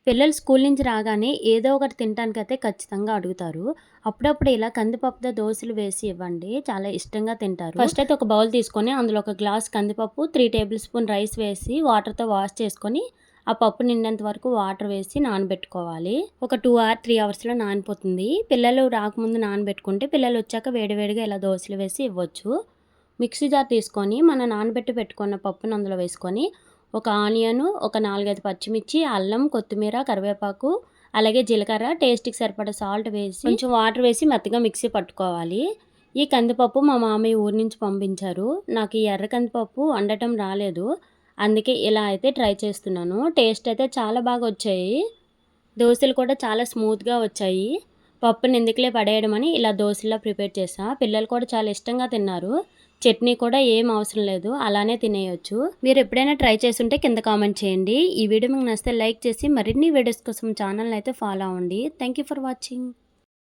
పిల్లలు స్కూల్ నుంచి రాగానే ఏదో ఒకటి తినటానికైతే ఖచ్చితంగా అడుగుతారు. అప్పుడప్పుడు ఇలా కందిపప్పుతో దోసలు వేసి ఇవ్వండి. చాలా ఇష్టంగా తింటారు. ఫస్ట్ అయితే ఒక బౌల్ తీసుకొని అందులో ఒక గ్లాస్ కందిపప్పు, 3 టేబుల్ స్పూన్ రైస్ వేసి వాటర్‌తో వాష్ చేసుకొని, ఆ పప్పు నిండేంత వరకు వాటర్ వేసి నానబెట్టుకోవాలి. ఒక 2 ఆర్ 3 అవర్స్‌లో నానిపోతుంది. పిల్లలు రాకముందు నానబెట్టుకుంటే పిల్లలొచ్చాక వేడివేడిగా ఇలా దోసలు వేసి ఇవ్వచ్చు. మిక్సీ జార్ తీసుకొని మనం నానబెట్టి పెట్టుకున్న పప్పును అందులో వేసుకొని ఒక ఆనియను, ఒక 4, 5 పచ్చిమిర్చి, అల్లం, కొత్తిమీర, కరివేపాకు, అలాగే జీలకర్ర, టేస్ట్‌కి సరిపడా సాల్ట్ వేసి కొంచెం వాటర్ వేసి మెత్తగా మిక్సీ పట్టుకోవాలి. ఈ కందిపప్పు మా మామయ్య ఊరు నుంచి పంపించారు. నాకు ఈ ఎర్ర కందిపప్పు వండటం రాలేదు. అందుకే ఇలా అయితే ట్రై చేస్తున్నాను. టేస్ట్ అయితే చాలా బాగా వచ్చాయి. దోసలు కూడా చాలా స్మూత్‌గా వచ్చాయి. పప్పుని ఎందుకులే పడేయడమని ఇలా దోసల్లా ప్రిపేర్ చేశా. పిల్లలు కూడా చాలా ఇష్టంగా తిన్నారు. చట్నీ కూడా ఏం అవసరం లేదు. అలానే తినేయొచ్చు. మీరు ఎప్పుడైనా ట్రై చేసుంటే కింద కామెంట్ చేయండి. ఈ వీడియో మీకు నచ్చితే లైక్ చేసి మరిన్ని వీడియోస్ కోసం ఛానల్‌ని అయితే ఫాలో అవ్వండి. Thank you for watching.